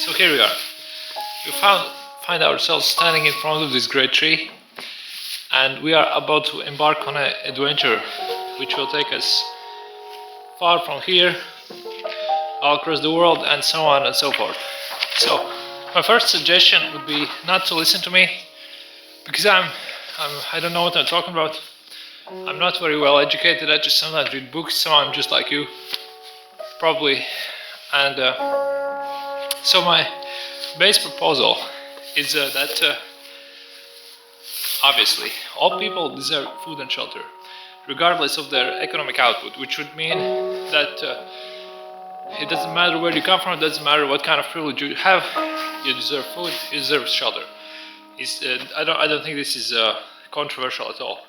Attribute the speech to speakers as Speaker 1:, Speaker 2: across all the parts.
Speaker 1: So here we are. We find ourselves standing in front of this great tree, and we are about to embark on an adventure which will take us far from here, all across the world, and so on and so forth. So my first suggestion would be not to listen to me, because I don't know what I'm talking about. I'm not very well educated. I just sometimes read books, so I'm just like you, probably. And so my base proposal is that obviously all people deserve food and shelter, regardless of their economic output, which would mean that it doesn't matter where you come from, it doesn't matter what kind of privilege you have, you deserve food, you deserve shelter. I don't think this is controversial at all.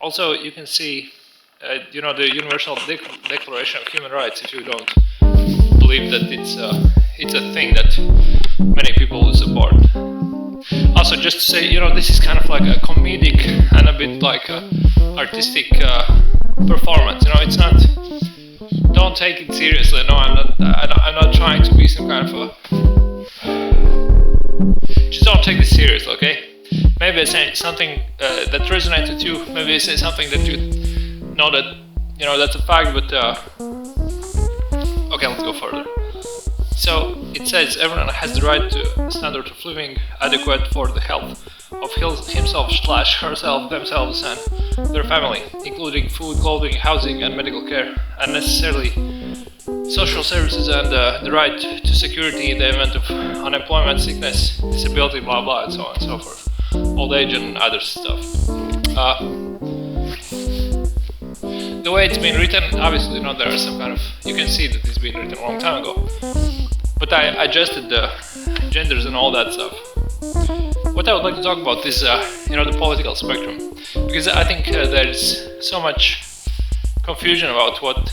Speaker 1: Also, you can see, the Universal Declaration of Human Rights, if you don't believe that it's a thing that many people will support. Also, just to say, this is kind of like a comedic and a bit like a artistic performance. It's not. Don't take it seriously. No, I'm not trying to be some kind of a. Just don't take this seriously, okay? Maybe I say something that resonates with you. Maybe I say something that you know that that's a fact. But okay, let's go further. So it says everyone has the right to a standard of living adequate for the health of himself/herself, themselves, and their family, including food, clothing, housing, and medical care, and necessarily social services, and the right to security in the event of unemployment, sickness, disability, blah blah, and so on and so forth, old age and other stuff. The way it's been written, obviously, there are some kind of, you can see that it's been written a long time ago. But I adjusted the genders and all that stuff. What I would like to talk about is, the political spectrum, because I think there's so much confusion about what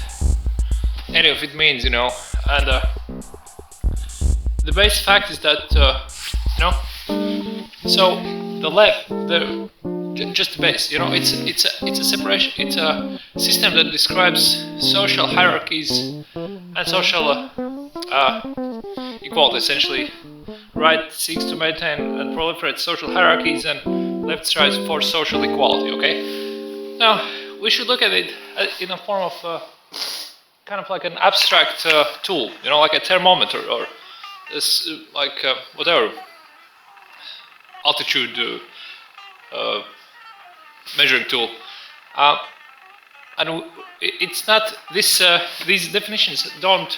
Speaker 1: any of it means, and the base fact is that, so the left, just the base, it's a separation, it's a system that describes social hierarchies and social equality, essentially. Right seeks to maintain and proliferate social hierarchies, and left strives for social equality, okay? Now, we should look at it in a form of kind of like an abstract tool, like a thermometer, or this, whatever, altitude measuring tool. And it's not, these definitions don't.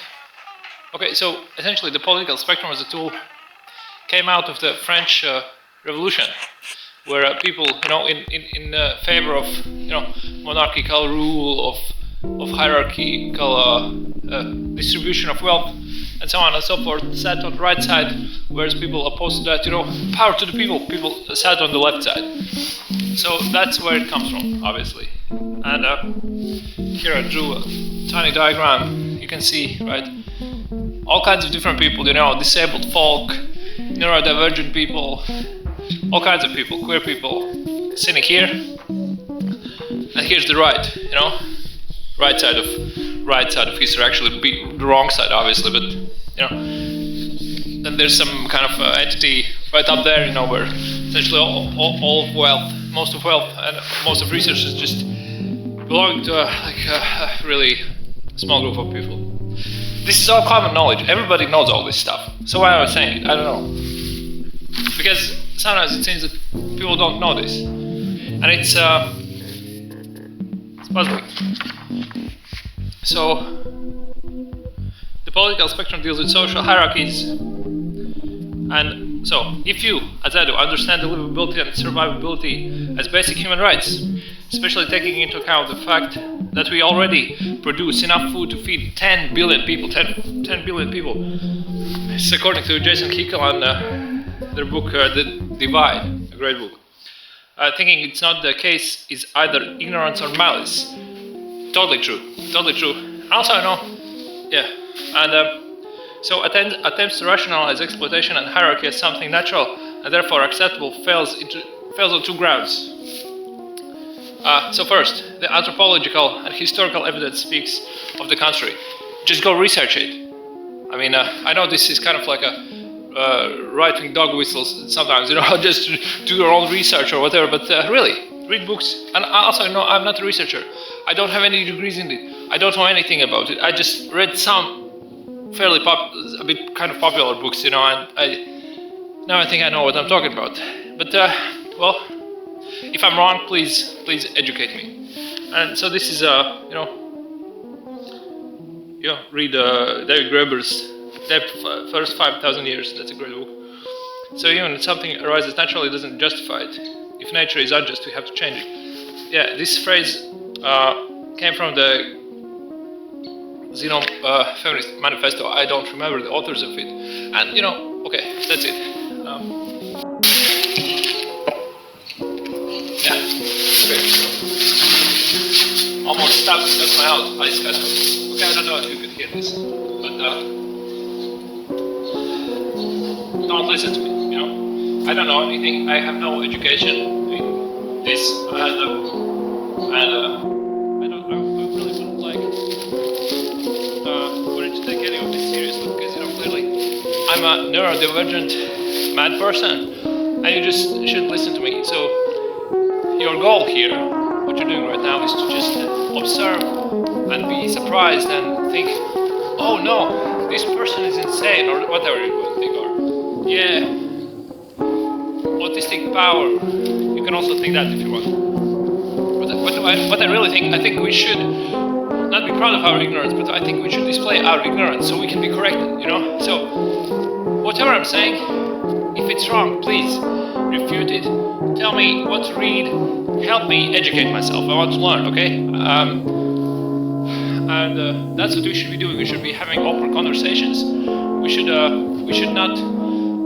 Speaker 1: Okay, so essentially the political spectrum as a tool came out of the French Revolution, where people, in favor of, monarchical rule, of hierarchical distribution of wealth, and so on and so forth, sat on the right side, whereas people opposed to that, power to the people sat on the left side. So that's where it comes from, obviously. And here I drew a tiny diagram. You can see, right, all kinds of different people, disabled folk, neurodivergent people, all kinds of people, queer people, sitting here. And here's the right, right side of history, actually the wrong side, obviously, but then there's some kind of entity right up there, where essentially all of wealth, most of wealth, and most of research is just belonging to a really small group of people. This is all common knowledge. Everybody knows all this stuff. So why am I saying it? I don't know. Because sometimes it seems that people don't know this, and it's puzzling. So the political spectrum deals with social hierarchies, and so if you, as I do, understand the livability and survivability as basic human rights, especially taking into account the fact that we already produce enough food to feed 10 billion people, 10 billion people. It's according to Jason Hickel and their book, The Divide, a great book. Thinking it's not the case is either ignorance or malice. Totally true, totally true. Also, I know, yeah, and so attempts to rationalize exploitation and hierarchy as something natural and therefore acceptable fails on two grounds. So first, the anthropological and historical evidence speaks of the contrary. Just go research it. I mean, I know this is kind of like a right-wing dog whistles sometimes, you know, just do your own research or whatever. But really, read books. And also, no, I'm not a researcher. I don't have any degrees in it. I don't know anything about it. I just read some fairly a bit kind of popular books, you know, and now I think I know what I'm talking about. But well, if I'm wrong, please educate me. And so this is you know, read David Graeber's The First 5,000 Years. That's a great book. So even if something arises naturally, it doesn't justify it. If nature is unjust, we have to change it. Yeah, this phrase came from the Xenon Feminist Manifesto. I don't remember the authors of it. And you know, okay, that's it. Yeah, okay. Almost stopped at my ice cut. Okay, I don't know if you could hear this, but don't listen to me, you know. I don't know anything. I have no education in this, and I really wouldn't like for it to take any of this seriously, because, you know, clearly I'm a neurodivergent mad person, and you just shouldn't listen to me. So your goal here, what you're doing right now, is to just observe and be surprised and think, oh no, this person is insane, or whatever you would think, or yeah, autistic power. You can also think that if you want. But what I really think, I think we should not be proud of our ignorance, but I think we should display our ignorance so we can be corrected, you know? So, whatever I'm saying, if it's wrong, please refute it. Tell me what to read. Help me educate myself. I want to learn, okay? And that's what we should be doing. We should be having open conversations. We should not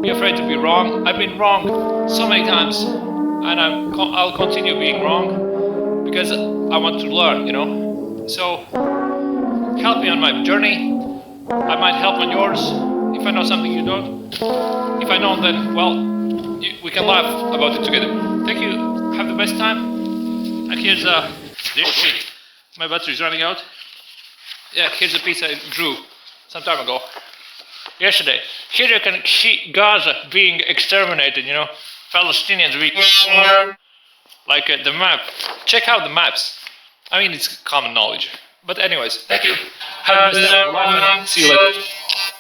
Speaker 1: be afraid to be wrong. I've been wrong so many times, and I'll continue being wrong because I want to learn, you know? So, help me on my journey. I might help on yours. If I know something you don't. If I know, then, well, we can laugh about it together. Thank you. Have the best time. And here's this shit. My battery's running out. Yeah, here's a piece I drew some time ago. Yesterday. Here you can see Gaza being exterminated, you know. Palestinians being... Like the map. Check out the maps. I mean, it's common knowledge. But anyways, thank you. Have a nice day. See you later.